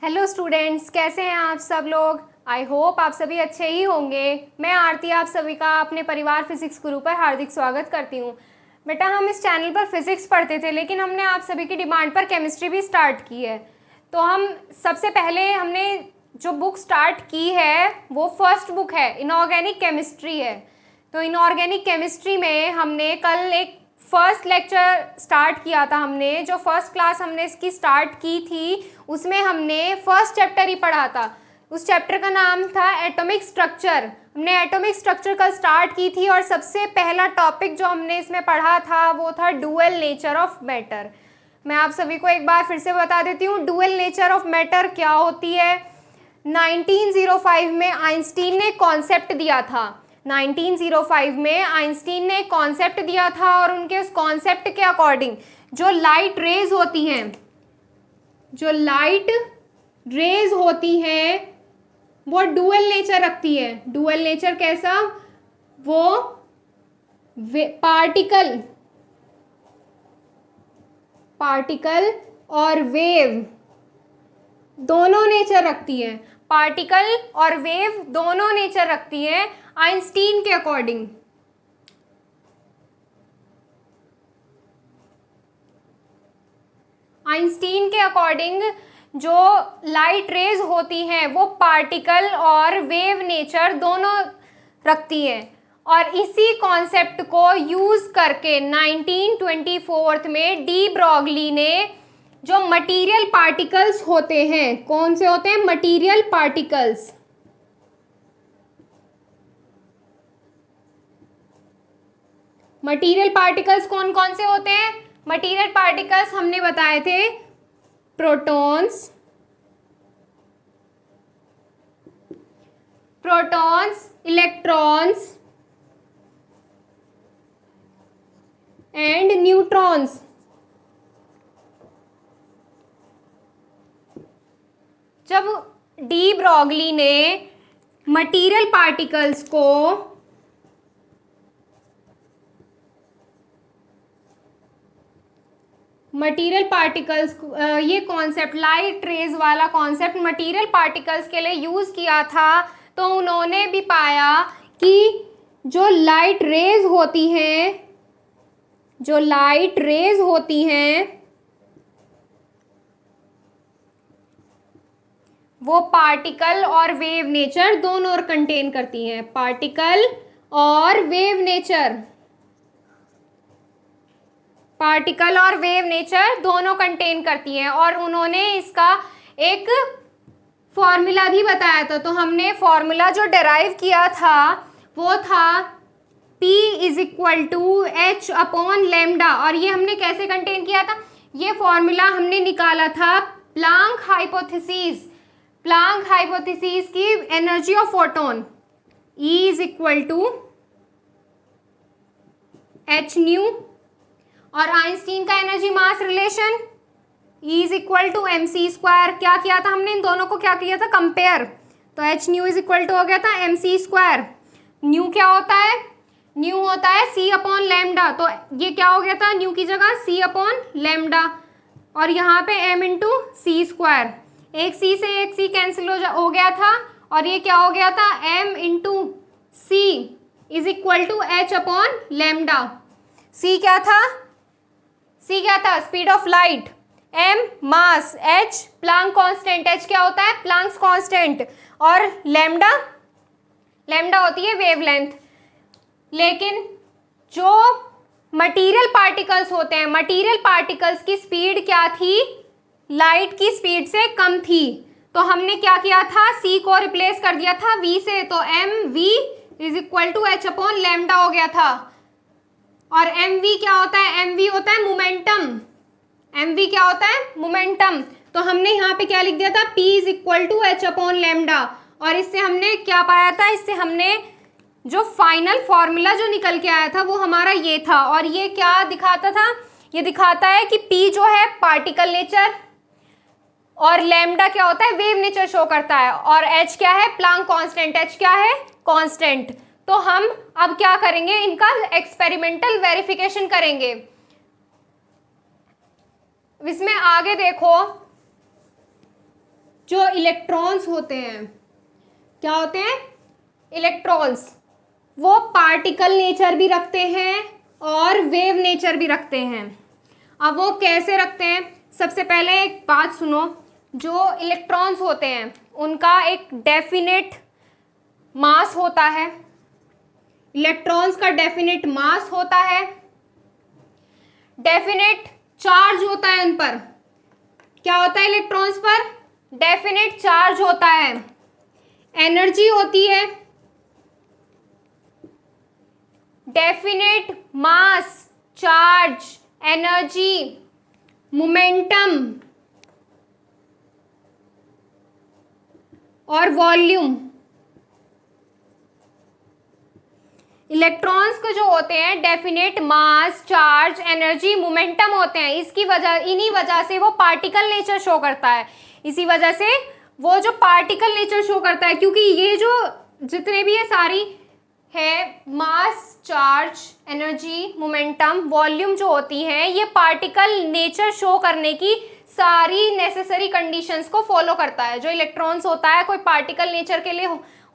Hello students, कैसे हैं आप सब लोग। आई होप आप सभी अच्छे ही होंगे। मैं आरती आप सभी का अपने परिवार फिजिक्स गुरु पर हार्दिक स्वागत करती हूँ। बेटा, हम इस चैनल पर फिजिक्स पढ़ते थे, लेकिन हमने आप सभी की डिमांड पर केमिस्ट्री भी स्टार्ट की है। तो हम सबसे पहले हमने जो बुक स्टार्ट की है वो फर्स्ट बुक है, इनऑर्गेनिक केमिस्ट्री है। तो इनऑर्गेनिक केमिस्ट्री में हमने कल एक फर्स्ट लेक्चर स्टार्ट किया था। हमने जो फर्स्ट क्लास हमने इसकी स्टार्ट की थी उसमें हमने फर्स्ट चैप्टर ही पढ़ा था। उस चैप्टर का नाम था एटॉमिक स्ट्रक्चर। हमने एटॉमिक स्ट्रक्चर का स्टार्ट की थी और सबसे पहला टॉपिक जो हमने इसमें पढ़ा था वो था डुअल नेचर ऑफ मैटर। मैं आप सभी को एक बार फिर से बता देती हूँ डुअल नेचर ऑफ मैटर क्या होती है। 1905 में आइंस्टीन ने कॉन्सेप्ट दिया था। 1905 में आइंस्टीन ने कॉन्सेप्ट दिया था और उनके उस कॉन्सेप्ट के अकॉर्डिंग जो लाइट रेज होती हैं वो डुअल नेचर रखती है। डुअल नेचर कैसा? वो पार्टिकल और वेव दोनों नेचर रखती है। पार्टिकल और वेव दोनों नेचर रखती है आइंस्टीन के अकॉर्डिंग। आइंस्टीन के अकॉर्डिंग जो लाइट रेज होती हैं वो पार्टिकल और वेव नेचर दोनों रखती है। और इसी कॉन्सेप्ट को यूज करके 1924 में डी ब्रॉगली ने जो मटेरियल पार्टिकल्स होते हैं, कौन से होते हैं? Material particles. मटेरियल पार्टिकल्स कौन कौन से होते हैं? मटेरियल पार्टिकल्स हमने बताए थे प्रोटॉन्स, इलेक्ट्रॉन्स एंड न्यूट्रॉन्स। जब डी ब्रॉगली ने मटेरियल पार्टिकल्स को ये कॉन्सेप्ट लाइट रेज वाला कॉन्सेप्ट मटेरियल पार्टिकल्स के लिए यूज किया था, तो उन्होंने भी पाया कि जो लाइट रेज होती हैं वो पार्टिकल और वेव नेचर दोनों कंटेन करती हैं। पार्टिकल और वेव नेचर दोनों कंटेन करती हैं। और उन्होंने इसका एक फॉर्मूला भी बताया था। तो हमने फॉर्मूला जो डिराइव किया था वो था P = H/λ। और ये हमने कैसे कंटेन किया था? ये फॉर्मूला हमने निकाला था प्लांक हाइपोथेसिस की energy of photon E = hν। और आइंस्टीन का एनर्जी मास रिलेशन E = mc²। क्या किया था हमने? इन दोनों को क्या किया था? कंपेयर। तो hν हो गया था mc²। न्यू क्या होता है? न्यू होता है c/λ। तो ये क्या हो गया था? न्यू की जगह c/λ। और यहाँ पे m × c²। एक c से एक c कैंसिल हो गया था और ये क्या हो गया था? m × c = h/λ। c क्या था? Speed of light. m mass, h Planck constant. h क्या होता है? Planck's constant. और लैम्डा होती है वेवलेंथ। लेकिन जो मटेरियल पार्टिकल्स होते हैं, मटेरियल पार्टिकल्स की स्पीड क्या थी? लाइट की स्पीड से कम थी। तो हमने क्या किया था? c को रिप्लेस कर दिया था v से। तो mv = h/λ हो गया था। और mv क्या होता है? mv होता है मोमेंटम। mv क्या होता है? मोमेंटम। तो हमने यहाँ पे क्या लिख दिया था? p = h/λ। और इससे हमने क्या पाया था? इससे हमने जो फाइनल फॉर्मूला जो निकल के आया था वो हमारा ये था। और ये क्या दिखाता था? ये दिखाता है कि p जो है पार्टिकल नेचर और लैम्डा क्या होता है? वेव नेचर शो करता है। और h क्या है? Planck constant. h क्या है? कांस्टेंट। तो हम अब क्या करेंगे? इनका एक्सपेरिमेंटल वेरिफिकेशन करेंगे। इसमें आगे देखो, जो इलेक्ट्रॉन्स होते हैं, क्या होते हैं, इलेक्ट्रॉन्स, वो पार्टिकल नेचर भी रखते हैं और वेव नेचर भी रखते हैं। अब वो कैसे रखते हैं, सबसे पहले एक बात सुनो, जो इलेक्ट्रॉन्स होते हैं उनका एक डेफिनेट मास होता है, इलेक्ट्रॉन्स का डेफिनेट मास होता है, डेफिनेट चार्ज होता है उन पर, क्या होता है इलेक्ट्रॉन्स पर, डेफिनेट चार्ज होता है, एनर्जी होती है, डेफिनेट मास, चार्ज, एनर्जी, मोमेंटम और वॉल्यूम। इलेक्ट्रॉन्स को जो होते हैं डेफिनेट मास, चार्ज, एनर्जी, मोमेंटम होते हैं, इन्हीं वजह से वो पार्टिकल नेचर शो करता है, इसी वजह से वो जो पार्टिकल नेचर शो करता है, क्योंकि ये जो जितने भी ये सारी है मास, चार्ज, एनर्जी, मोमेंटम, वॉल्यूम जो होती हैं, ये पार्टिकल नेचर शो करने की सारी नेसेसरी कंडीशंस को फॉलो करता है। जो इलेक्ट्रॉन्स होता है, कोई पार्टिकल नेचर के लिए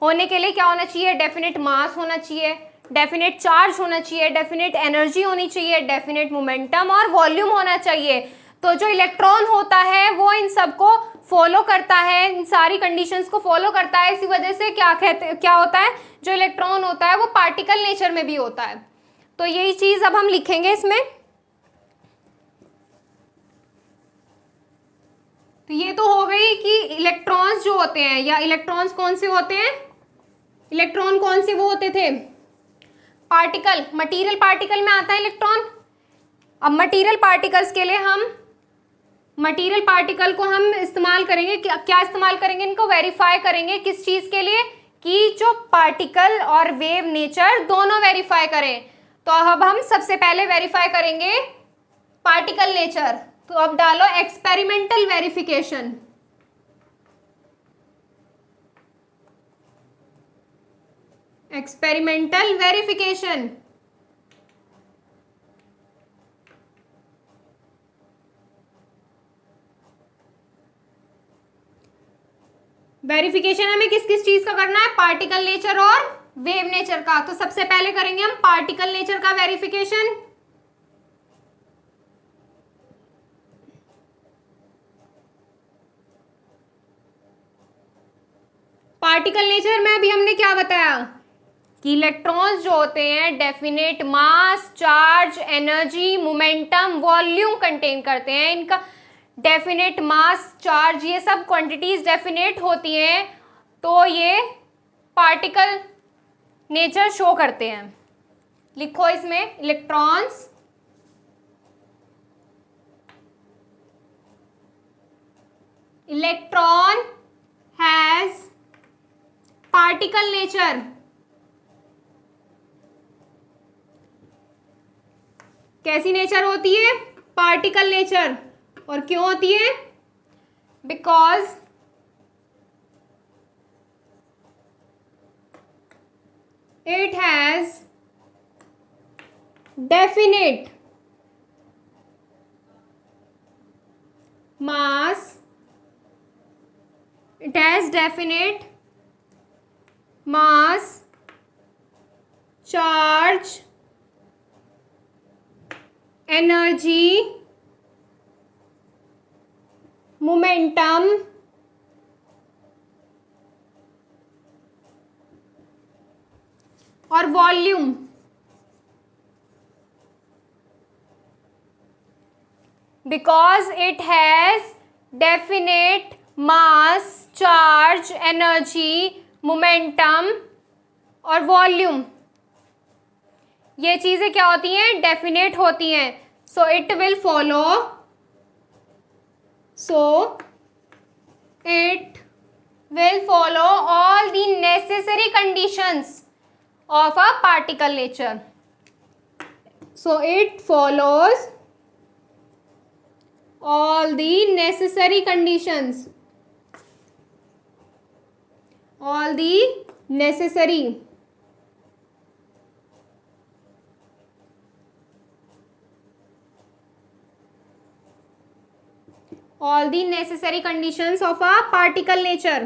होने के लिए क्या होना चाहिए, डेफिनेट मास होना चाहिए, डेफिनेट चार्ज होना चाहिए, डेफिनेट एनर्जी होनी चाहिए, डेफिनेट मोमेंटम और वॉल्यूम होना चाहिए। तो जो इलेक्ट्रॉन होता है वो इन सबको फॉलो करता है, इन सारी कंडीशंस को फॉलो करता है, इसी वजह से क्या होता है, जो इलेक्ट्रॉन होता है वो पार्टिकल नेचर में भी होता है। तो यही चीज अब हम लिखेंगे इसमें। तो ये तो हो गई कि इलेक्ट्रॉन्स जो होते हैं, या इलेक्ट्रॉन्स कौन से होते हैं, इलेक्ट्रॉन कौन से वो होते थे, पार्टिकल, मटेरियल पार्टिकल में आता है इलेक्ट्रॉन। अब मटेरियल पार्टिकल्स के लिए हम मटेरियल पार्टिकल को हम इस्तेमाल करेंगे, क्या इस्तेमाल करेंगे, इनको वेरीफाई करेंगे, किस चीज के लिए, कि जो पार्टिकल और वेव नेचर दोनों वेरीफाई करें। तो अब हम सबसे पहले वेरीफाई करेंगे पार्टिकल नेचर। तो अब डालो experimental verification. Experimental verification, verification हमें किस किस चीज का करना है, पार्टिकल नेचर और वेव नेचर का। तो सबसे पहले करेंगे हम पार्टिकल नेचर का वेरिफिकेशन। पार्टिकल नेचर में अभी हमने क्या बताया कि इलेक्ट्रॉन्स जो होते हैं डेफिनेट मास, charge, energy, momentum, volume contain करते हैं। इनका डेफिनेट मास, चार्ज, ये सब क्वांटिटीज डेफिनेट होती हैं, तो ये पार्टिकल नेचर शो करते हैं। लिखो इसमें electrons electron has particle nature. कैसी नेचर होती है, पार्टिकल नेचर। और क्यों होती है, because it has definite mass, it has definite mass, charge, energy, momentum और volume. Because it has definite mass, charge, energy, momentum और वॉल्यूम, ये चीजें क्या होती हैं, डेफिनेट होती हैं। So it will follow all the necessary conditions of a particle nature. So it follows all the necessary conditions, all the necessary all the necessary conditions of a particle nature,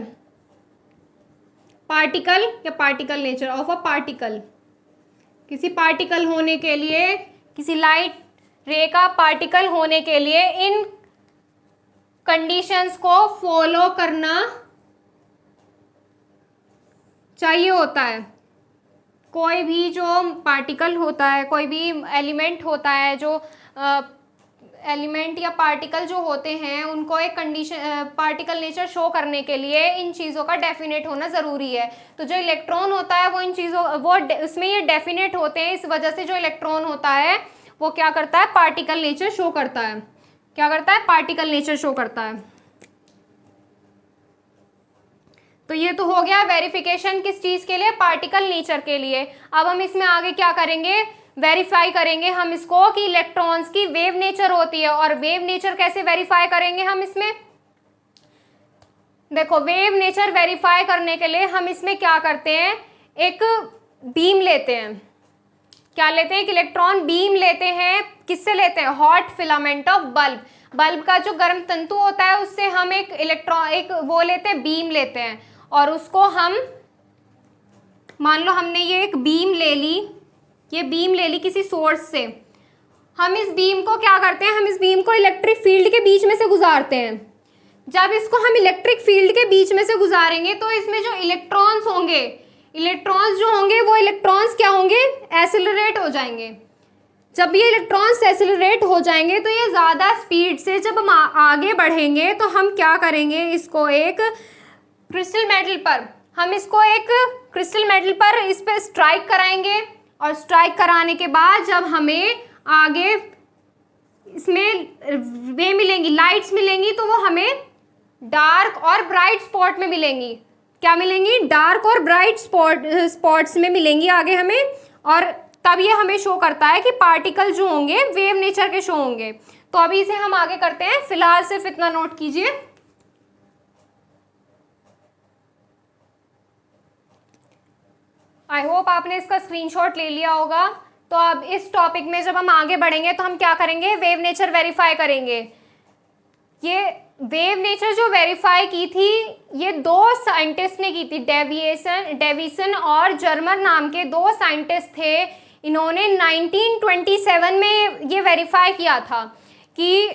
particle या particle nature of a particle, किसी particle होने के लिए, किसी light रे का particle होने के लिए इन कंडीशंस को फॉलो करना चाहिए होता है। कोई भी जो पार्टिकल होता है, कोई भी एलिमेंट होता है, जो एलिमेंट या पार्टिकल जो होते हैं, उनको एक कंडीशन पार्टिकल नेचर शो करने के लिए इन चीज़ों का डेफिनेट होना ज़रूरी है। तो जो इलेक्ट्रॉन होता है वो इन चीज़ों उसमें ये डेफिनेट होते हैं। इस वजह से जो इलेक्ट्रॉन होता है वो क्या करता है, पार्टिकल नेचर शो करता है। क्या करता है, पार्टिकल नेचर शो करता है। तो ये तो हो गया वेरिफिकेशन किस चीज़ के लिए, पार्टिकल नेचर के लिए। अब हम इसमें आगे क्या करेंगे, वेरीफाई करेंगे हम इसको कि इलेक्ट्रॉन्स की वेव नेचर होती है। और वेव नेचर कैसे वेरीफाई करेंगे हम इसमें, देखो वेव नेचर वेरीफाई करने के लिए हम इसमें क्या करते हैं, एक बीम लेते हैं। क्या लेते हैं, एक इलेक्ट्रॉन बीम लेते हैं। किससे लेते हैं, hot filament of bulb, bulb का जो गर्म तंतु होता है उससे हम एक इलेक्ट्रॉन एक वो लेते हैं, बीम लेते हैं। और उसको हम मान लो हमने ये एक बीम ले ली, ये बीम ले ली किसी सोर्स से। हम इस बीम को क्या करते हैं, हम इस बीम को इलेक्ट्रिक फील्ड के बीच में से गुजारते हैं। जब इसको हम इलेक्ट्रिक फील्ड के बीच में से गुजारेंगे तो इसमें जो इलेक्ट्रॉन्स होंगे, इलेक्ट्रॉन्स जो होंगे वो इलेक्ट्रॉन्स क्या होंगे, एसिलरेट हो जाएंगे। जब ये इलेक्ट्रॉन्स एसिलरेट हो जाएंगे तो ये ज़्यादा स्पीड से जब हम आगे बढ़ेंगे तो हम क्या करेंगे, इसको एक क्रिस्टल मेटल पर, हम इसको एक क्रिस्टल मेटल पर इस पर स्ट्राइक कराएंगे। और स्ट्राइक कराने के बाद जब हमें आगे इसमें वे मिलेंगी, लाइट्स मिलेंगी, तो वो हमें डार्क और ब्राइट स्पॉट में मिलेंगी। क्या मिलेंगी, डार्क और ब्राइट स्पॉट्स में मिलेंगी आगे हमें। और तब ये हमें शो करता है कि पार्टिकल जो होंगे वेव नेचर के शो होंगे। तो अभी इसे हम आगे करते हैं, फिलहाल सिर्फ इतना नोट कीजिए। आई होप आपने इसका स्क्रीनशॉट ले लिया होगा। तो अब इस टॉपिक में जब हम आगे बढ़ेंगे तो हम क्या करेंगे, वेव नेचर वेरीफाई करेंगे। ये वेव नेचर जो वेरीफाई की थी ये दो साइंटिस्ट ने की थी, डेविसन और जर्मर नाम के दो साइंटिस्ट थे। इन्होंने 1927 में ये वेरीफाई किया था कि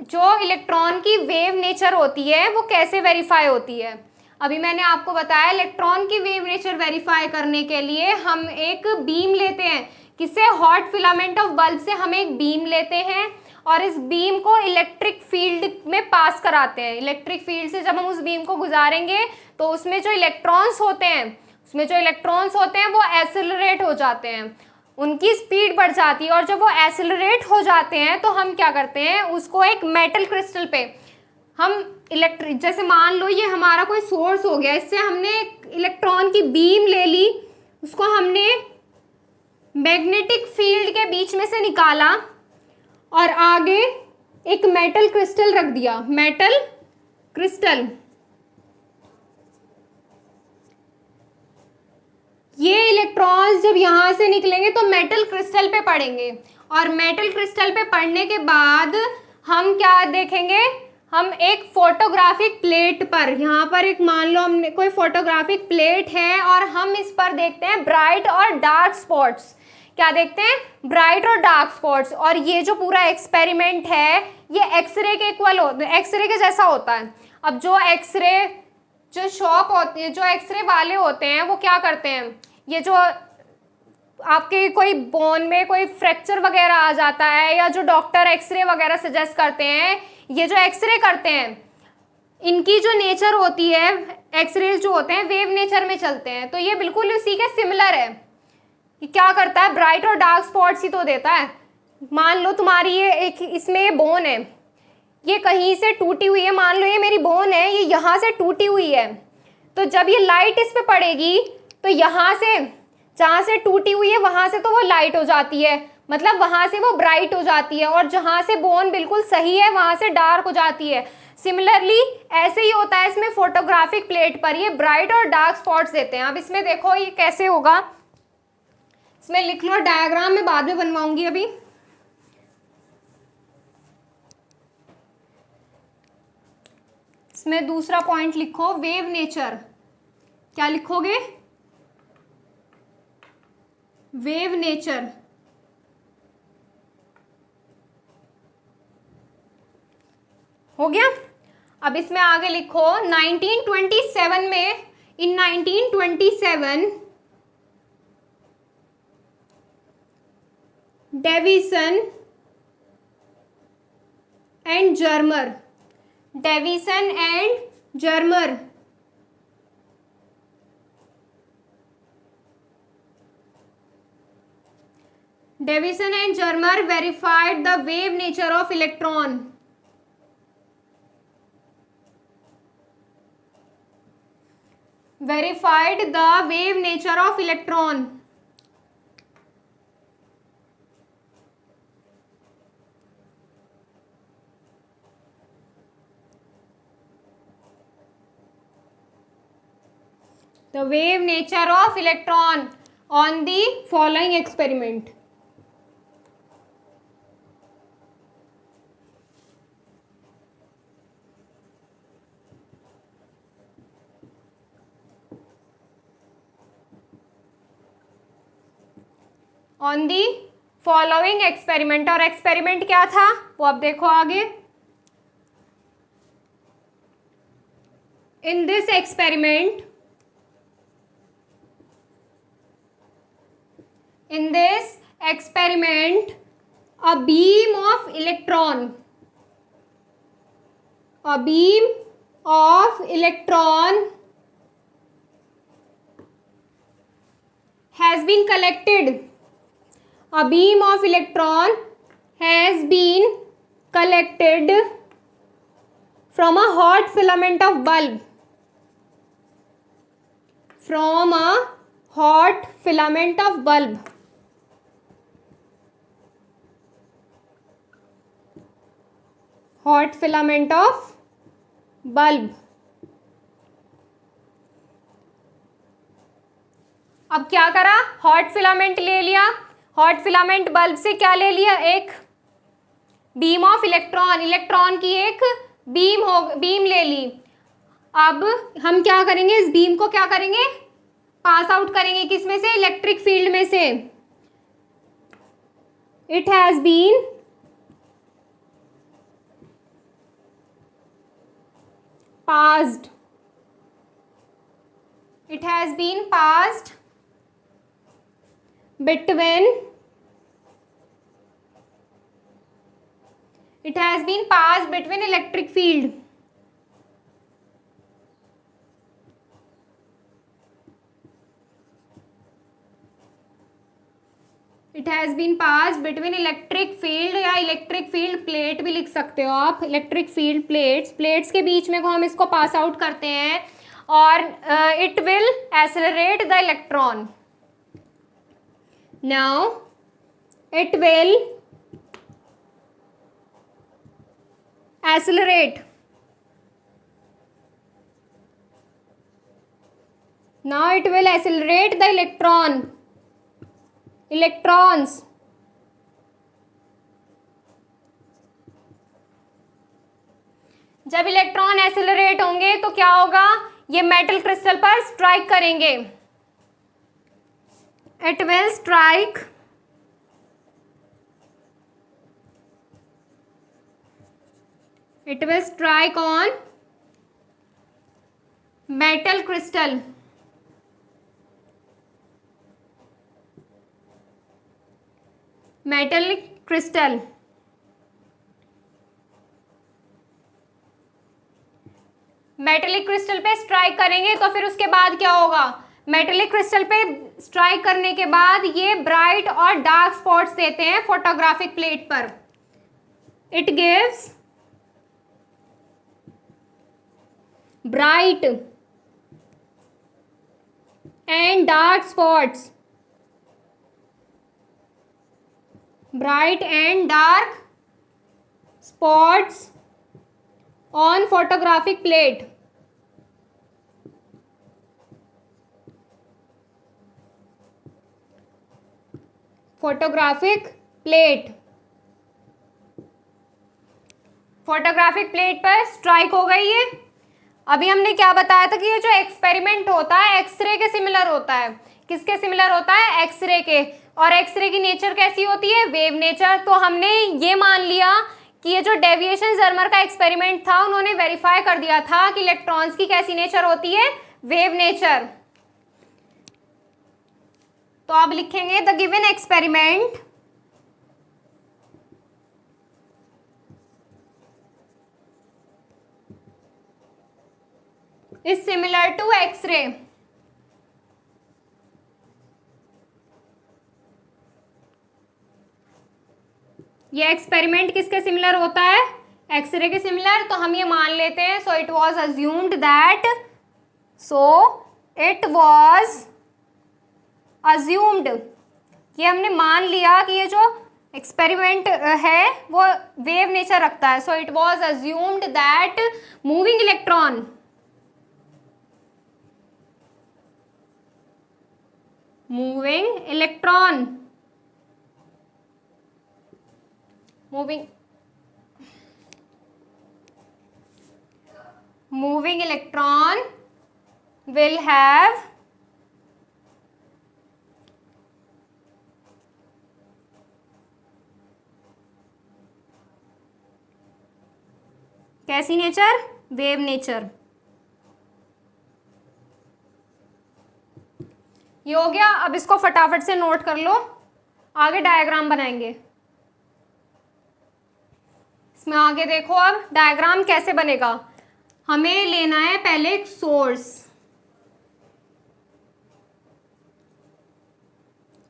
जो इलेक्ट्रॉन की वेव नेचर होती है वो कैसे वेरीफाई होती है। अभी मैंने आपको बताया इलेक्ट्रॉन की वेव नेचर वेरीफाई करने के लिए हम एक बीम लेते हैं। किससे, हॉट फिलामेंट ऑफ बल्ब से हम एक बीम लेते हैं और इस बीम को इलेक्ट्रिक फील्ड में पास कराते हैं। इलेक्ट्रिक फील्ड से जब हम उस बीम को गुजारेंगे तो उसमें जो इलेक्ट्रॉन्स होते हैं वो एसिलरेट हो जाते हैं, उनकी स्पीड बढ़ जाती है। और जब वो एसिलरेट हो जाते हैं तो हम क्या करते हैं, उसको एक मेटल क्रिस्टल पे हम इलेक्ट्रिक, जैसे मान लो ये हमारा कोई सोर्स हो गया, इससे हमने इलेक्ट्रॉन की बीम ले ली, उसको हमने मैग्नेटिक फील्ड के बीच में से निकाला और आगे एक मेटल क्रिस्टल रख दिया, मेटल क्रिस्टल। ये इलेक्ट्रॉन्स जब यहाँ से निकलेंगे तो मेटल क्रिस्टल पे पड़ेंगे और मेटल क्रिस्टल पे पड़ने के बाद हम क्या देखेंगे, हम एक फोटोग्राफिक प्लेट पर, यहाँ पर एक मान लो हमने कोई फोटोग्राफिक प्लेट है और हम इस पर देखते हैं ब्राइट और डार्क स्पॉट्स। क्या देखते हैं, ब्राइट और डार्क स्पॉट्स। और ये जो पूरा एक्सपेरिमेंट है ये एक्सरे के इक्वल एक्सरे के जैसा होता है। अब जो एक्सरे जो शॉप होती है, जो एक्सरे वाले होते हैं वो क्या करते हैं, ये जो आपके कोई बोन में कोई फ्रैक्चर वगैरह आ जाता है या जो डॉक्टर एक्सरे वगैरह सजेस्ट करते हैं, ये जो एक्सरे करते हैं इनकी जो नेचर होती है, एक्सरे जो होते हैं वेव नेचर में चलते हैं। तो ये बिल्कुल उसी के सिमिलर है कि क्या करता है, ब्राइट और डार्क स्पॉट्स ही तो देता है। मान लो तुम्हारी ये एक इसमें बोन है, ये कहीं से टूटी हुई है, मान लो ये मेरी बोन है, ये यहाँ से टूटी हुई है। तो जब ये लाइट इस पे पड़ेगी तो यहाँ से जहाँ से टूटी हुई है वहाँ से तो वो लाइट हो जाती है, मतलब वहाँ से वो ब्राइट हो जाती है, और जहाँ से बोन बिल्कुल सही है वहाँ से डार्क हो जाती है। सिमिलरली ऐसे ही होता है इसमें, फोटोग्राफिक प्लेट पर ये ब्राइट और डार्क स्पॉट्स देते हैं। अब इसमें देखो ये कैसे होगा, इसमें लिख लो, डायग्राम में बाद में बनवाऊंगी। अभी इसमें दूसरा पॉइंट लिखो, वेव नेचर। क्या लिखोगे? Wave nature. हो गया। अब इसमें आगे लिखो 1927 में, in 1927 Davisson and Germer, Davisson and Germer Davison and Germer verified the wave nature of electron. Verified the wave nature of electron. The wave nature of electron on the following experiment. On the following experiment. और experiment क्या था वो अब देखो आगे। In this experiment, a beam of electron has been collected. A beam of electron has been collected from a hot filament of bulb. From a hot filament of bulb. Hot filament of bulb. अब क्या करा? Hot filament ले लिया। Hot filament bulb से क्या ले लिया? एक बीम ऑफ इलेक्ट्रॉन, इलेक्ट्रॉन की एक बीम ले ली। अब हम क्या करेंगे? इस बीम को क्या करेंगे? पास आउट करेंगे। किस में से? इलेक्ट्रिक फील्ड में से। It has been passed. It has been passed between electric field. It has been passed between electric field, या इलेक्ट्रिक फील्ड प्लेट भी लिख सकते हो आप। इलेक्ट्रिक फील्ड प्लेट्स के बीच में को हम इसको पास आउट करते हैं और it will accelerate the electron. Now it will accelerate. Now it will accelerate the electrons. जब इलेक्ट्रॉन एक्सेलरेट होंगे तो क्या होगा? ये मेटल क्रिस्टल पर स्ट्राइक करेंगे। It will strike on metal crystal. Metallic crystal पे स्ट्राइक करेंगे तो फिर उसके बाद क्या होगा? मेटलिक क्रिस्टल पे स्ट्राइक करने के बाद ये ब्राइट और डार्क स्पॉट्स देते हैं फोटोग्राफिक प्लेट पर। It gives bright and dark spots, bright and dark spots on photographic plate. Photographic plate पर स्ट्राइक हो गई है। अभी हमने क्या बताया था कि ये जो एक्सपेरिमेंट होता है एक्सरे के सिमिलर होता है। किसके सिमिलर होता है? एक्सरे के। और एक्सरे की नेचर कैसी होती है? Wave nature. तो हमने ये मान लिया कि ये जो डेविएशन जर्मर का एक्सपेरिमेंट था उन्होंने वेरीफाई कर दिया था कि इलेक्ट्रॉन्स की कैसी नेचर होती है? Wave nature. तो अब लिखेंगे the given experiment is similar to X ray. ये एक्सपेरिमेंट किसके सिमिलर होता है? एक्सरे के सिमिलर। तो हम ये मान लेते हैं so it was assumed that ये हमने मान लिया कि ये जो एक्सपेरिमेंट है वो वेव नेचर रखता है। So it was assumed that moving electron moving electron will have कैसी नेचर? Wave nature. ये हो गया। अब इसको फटाफट से नोट कर लो, आगे डायग्राम बनाएंगे। इसमें आगे देखो अब डायग्राम कैसे बनेगा। हमें लेना है पहले एक सोर्स।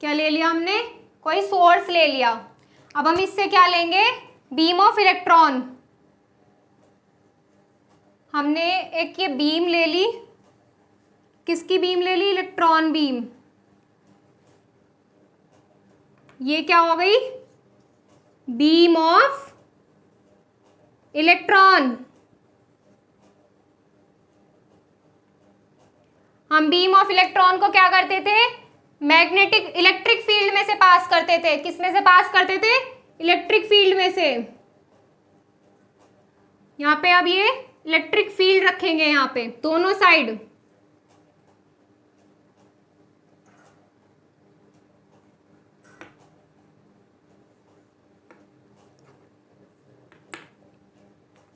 क्या ले लिया हमने? कोई सोर्स ले लिया। अब हम इससे क्या लेंगे? Beam of electron. हमने एक ये बीम ले ली। किसकी बीम ले ली? Electron beam. ये क्या हो गई? Beam of electron. हम बीम ऑफ इलेक्ट्रॉन को क्या करते थे? मैग्नेटिक इलेक्ट्रिक फील्ड में से पास करते थे। किस में से पास करते थे? इलेक्ट्रिक फील्ड में से। यहाँ पे अब ये इलेक्ट्रिक फील्ड रखेंगे यहाँ पे दोनों साइड।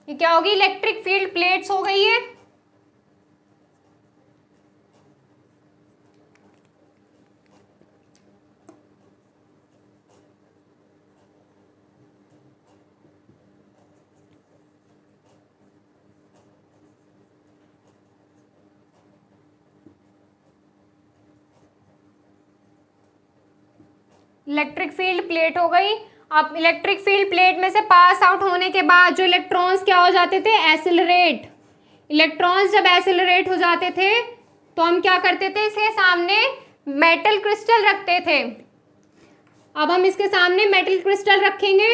ये क्या होगी? इलेक्ट्रिक फील्ड प्लेट्स हो गई है। इलेक्ट्रिक फील्ड प्लेट हो गई। अब इलेक्ट्रिक फील्ड प्लेट में से पास आउट होने के बाद जो इलेक्ट्रॉन्स क्या हो जाते थे? एसिलरेट। इलेक्ट्रॉन्स जब एसिलरेट हो जाते थे तो हम क्या करते थे? इसके सामने मेटल क्रिस्टल रखते थे। अब हम इसके सामने मेटल क्रिस्टल रखेंगे।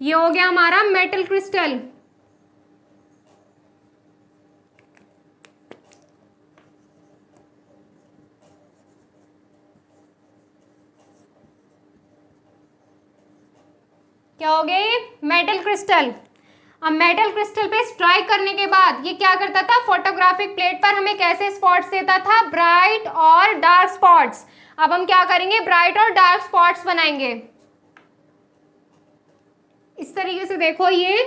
ये हो गया हमारा मेटल क्रिस्टल। क्या हो गया? ये मेटल क्रिस्टल। अब मेटल क्रिस्टल पे स्ट्राइक करने के बाद ये क्या करता था? फोटोग्राफिक प्लेट पर हमें कैसे स्पॉट्स देता था? ब्राइट और डार्क स्पॉट्स। अब हम क्या करेंगे? ब्राइट और डार्क स्पॉट्स बनाएंगे। इस तरीके से देखो, ये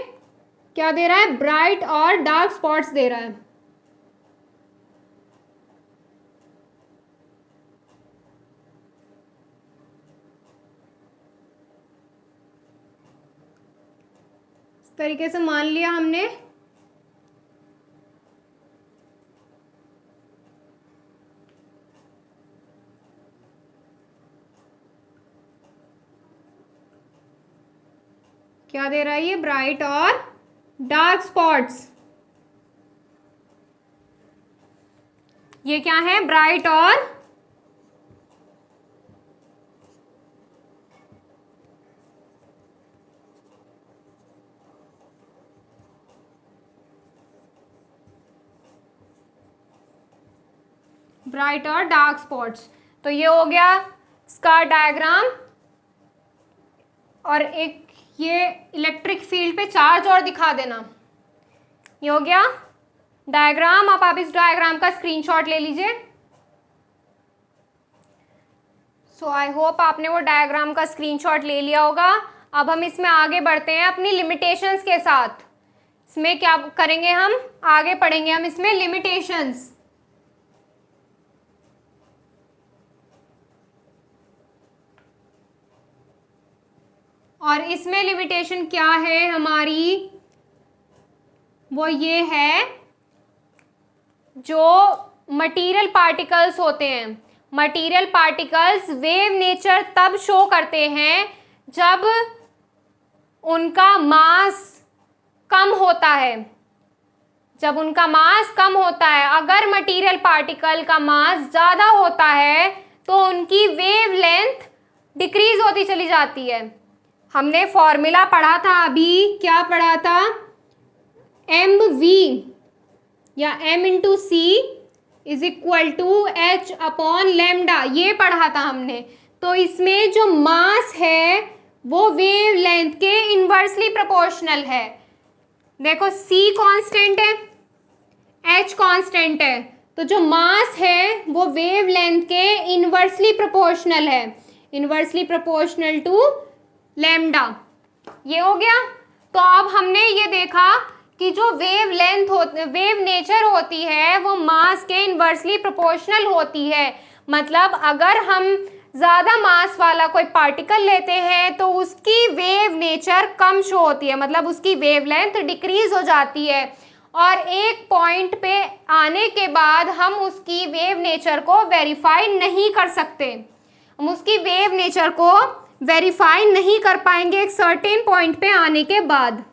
क्या दे रहा है? ब्राइट और डार्क स्पॉट्स दे रहा है। इस तरीके से मान लिया हमने। क्या दे रहा है? ये ब्राइट और डार्क स्पॉट्स। ये क्या है? ब्राइट और ब्राइट और डार्क स्पॉट्स। तो ये हो गया इसका डायग्राम। और एक ये इलेक्ट्रिक फील्ड पे चार्ज और दिखा देना। ये हो गया डायग्राम। अब आप इस डायग्राम का स्क्रीनशॉट ले लीजिए। सो आई होप आपने वो डायग्राम का स्क्रीनशॉट ले लिया होगा। अब हम इसमें आगे बढ़ते हैं अपनी लिमिटेशंस के साथ। इसमें क्या करेंगे, हम आगे पढ़ेंगे हम इसमें लिमिटेशंस। और इसमें लिमिटेशन क्या है हमारी, वो ये है जो मटेरियल पार्टिकल्स होते हैं, मटेरियल पार्टिकल्स वेव नेचर तब शो करते हैं जब उनका मास कम होता है। जब उनका मास कम होता है, अगर मटेरियल पार्टिकल का मास ज़्यादा होता है तो उनकी वेव लेंथ डिक्रीज होती चली जाती है। हमने फॉर्मूला पढ़ा था अभी, क्या पढ़ा था, एम वी या M into C is equal to H upon lambda, ये पढ़ा था हमने। तो इसमें जो मास है वो वेव लेंथ के इन्वर्सली प्रोपोर्शनल है। देखो सी कांस्टेंट है, एच कांस्टेंट है, तो जो मास है वो वेव लेंथ के इन्वर्सली प्रोपोर्शनल है, इन्वर्सली प्रोपोर्शनल टू लैम्डा। ये हो गया। तो अब हमने ये देखा कि जो वेव लेंथ वेव नेचर होती है वो मास के इन्वर्सली प्रोपोर्शनल होती है। मतलब अगर हम ज़्यादा मास वाला कोई पार्टिकल लेते हैं तो उसकी वेव नेचर कम शो होती है, मतलब उसकी वेव लेंथ डिक्रीज हो जाती है। और एक पॉइंट पे आने के बाद हम उसकी वेव नेचर को वेरीफाई नहीं कर सकते, हम उसकी वेव नेचर को वेरीफाई नहीं कर पाएंगे एक सर्टेन पॉइंट पे आने के बाद।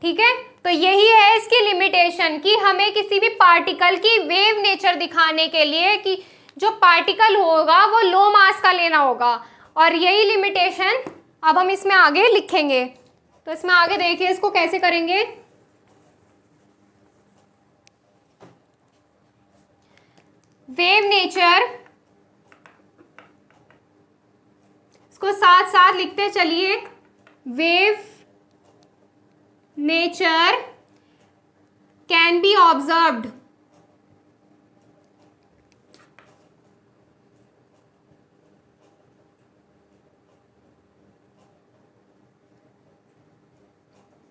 ठीक है, तो यही है इसकी लिमिटेशन कि हमें किसी भी पार्टिकल की वेव नेचर दिखाने के लिए कि जो पार्टिकल होगा वो लो मास का लेना होगा। और यही लिमिटेशन अब हम इसमें आगे लिखेंगे। तो इसमें आगे देखिए इसको कैसे करेंगे। वेव नेचर, इसको साथ साथ लिखते चलिए। Wave nature can be observed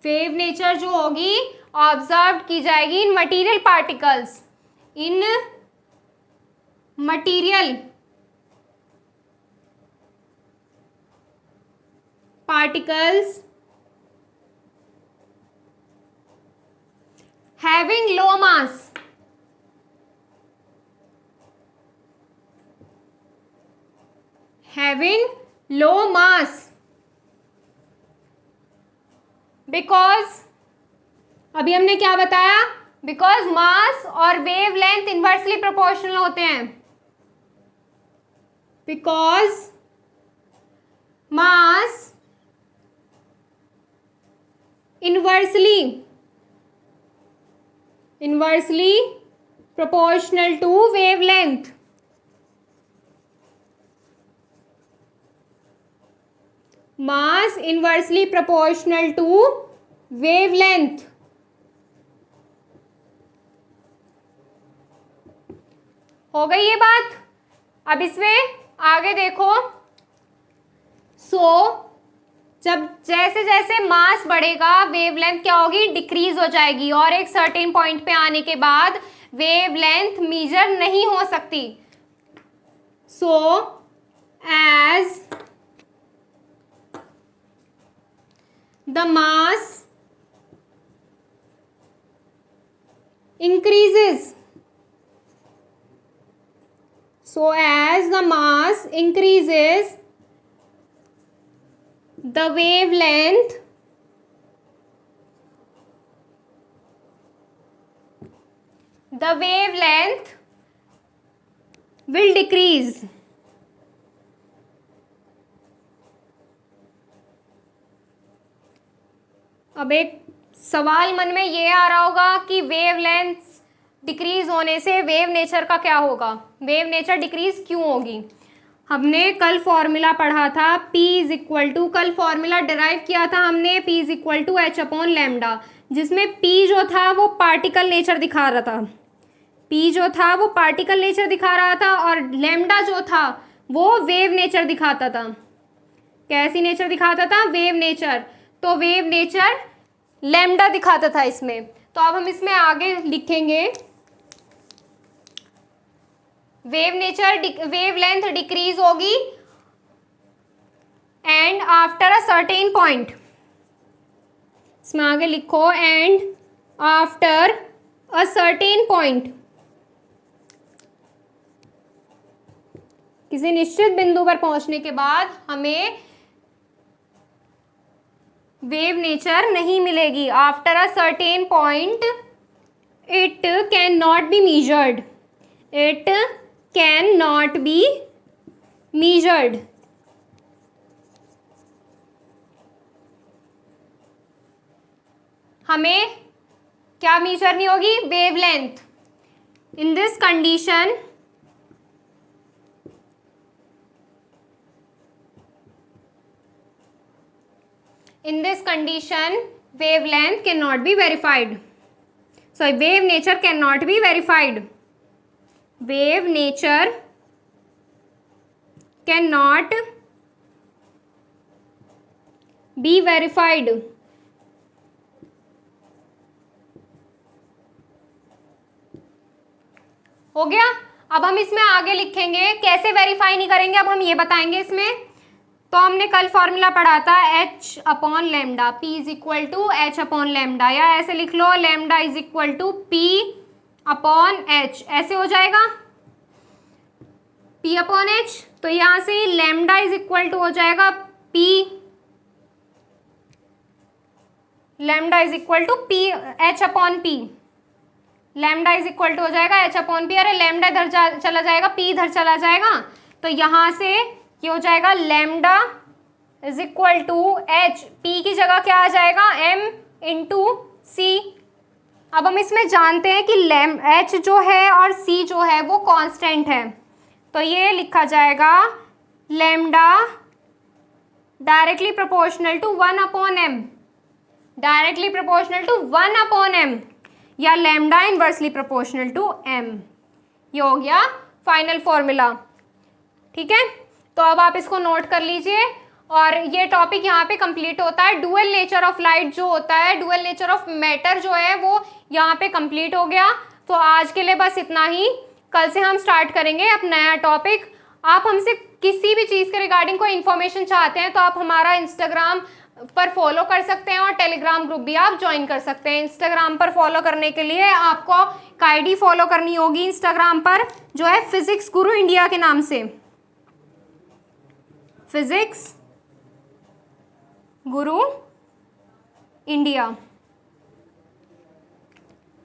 wave nature जो होगी ऑब्जर्व की जाएगी इन material particles, in material particles having low mass, having low mass because अभी हमने क्या बताया, बिकॉज मास और वेव लेंथ इन्वर्सली प्रोपोर्शनल होते हैं, because mass inversely proportional to wavelength. Mass inversely proportional to wavelength. हो गई ये बात। अब इसमें आगे देखो। जब जैसे जैसे मास बढ़ेगा वेवलेंथ क्या होगी, डिक्रीज हो जाएगी और एक सर्टेन पॉइंट पे आने के बाद वेवलेंथ मेजर नहीं हो सकती। As the mass increases, so as the mass increases the wavelength will decrease. अब एक सवाल मन में ये आ रहा होगा कि वेव लेंथ डिक्रीज होने से वेव नेचर का क्या होगा, वेव नेचर डिक्रीज क्यों होगी। हमने कल फॉर्मूला पढ़ा था P इज इक्वल टू, कल फॉर्मूला डिराइव किया था हमने P is equal to H upon lambda, जिसमें P जो था वो पार्टिकल नेचर दिखा रहा था, P जो था वो पार्टिकल नेचर दिखा रहा था और लैम्डा जो था वो वेव नेचर दिखाता था। कैसी नेचर दिखाता था, वेव नेचर। तो वेव नेचर लैम्डा दिखाता था इसमें। तो अब हम इसमें आगे लिखेंगे wave nature, wave length decrease होगी and after a certain point, इसमें आगे लिखो and after a certain point, किसी निश्चित बिंदु पर पहुंचने के बाद हमें वेव नेचर नहीं मिलेगी। After a certain point it can not be measured, it can not be measured। हमें क्या मेजर नहीं होगी, wavelength. In this condition wavelength cannot be verified. So wave nature cannot be verified. Wave nature cannot be verified. हो गया। अब हम इसमें आगे लिखेंगे कैसे वेरीफाई नहीं करेंगे, अब हम ये बताएंगे इसमें। तो हमने कल फॉर्मूला पढ़ा था H upon lambda, P is equal to H upon lambda, या ऐसे लिख लो lambda is equal to P upon H, ऐसे हो जाएगा P अपॉन H। तो यहाँ से लैम्डा इज इक्वल टू हो जाएगा P, lambda is equal to P H upon P, lambda is equal to हो जाएगा H अपॉन P। अरे लैम्डा इधर चला जाएगा, P इधर चला जाएगा, तो यहाँ से ये हो जाएगा lambda is equal to H, P की जगह क्या आ जाएगा M इंटू C। अब हम इसमें जानते हैं कि H जो है और C जो है वो कांस्टेंट है, तो ये लिखा जाएगा lambda directly proportional to 1 upon M, directly proportional to 1 upon M, या lambda inversely proportional to M। ये हो गया फाइनल फॉर्मूला, ठीक है। तो अब आप इसको नोट कर लीजिए और ये टॉपिक यहाँ पे कंप्लीट होता है। डुअल नेचर ऑफ लाइट जो होता है, डुअल नेचर ऑफ मैटर जो है वो यहाँ पे कंप्लीट हो गया। तो आज के लिए बस इतना ही, कल से हम स्टार्ट करेंगे अब नया टॉपिक। आप हमसे किसी भी चीज़ के रिगार्डिंग कोई इन्फॉर्मेशन चाहते हैं तो आप हमारा इंस्टाग्राम पर फॉलो कर सकते हैं और टेलीग्राम ग्रुप भी आप ज्वाइन कर सकते हैं। इंस्टाग्राम पर फॉलो करने के लिए आपको एक आईडी फॉलो करनी होगी इंस्टाग्राम पर, जो है फिजिक्स गुरु इंडिया के नाम से, फिजिक्स गुरु इंडिया,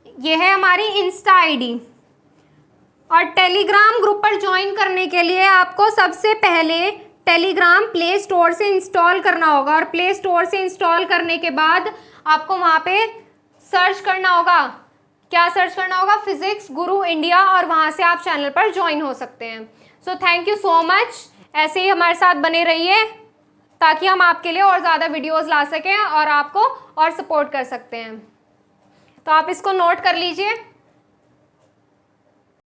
ये है हमारी इंस्टा आईडी। और टेलीग्राम ग्रुप पर ज्वाइन करने के लिए आपको सबसे पहले टेलीग्राम प्ले स्टोर से इंस्टॉल करना होगा, और प्ले स्टोर से इंस्टॉल करने के बाद आपको वहाँ पे सर्च करना होगा, क्या सर्च करना होगा, फिजिक्स गुरु इंडिया, और वहाँ से आप चैनल पर ज्वाइन हो सकते हैं। So thank you so much, ऐसे ही हमारे साथ बने रहिए ताकि हम आपके लिए और ज़्यादा वीडियोस ला सकें और आपको और सपोर्ट कर सकते हैं। तो आप इसको नोट कर लीजिए।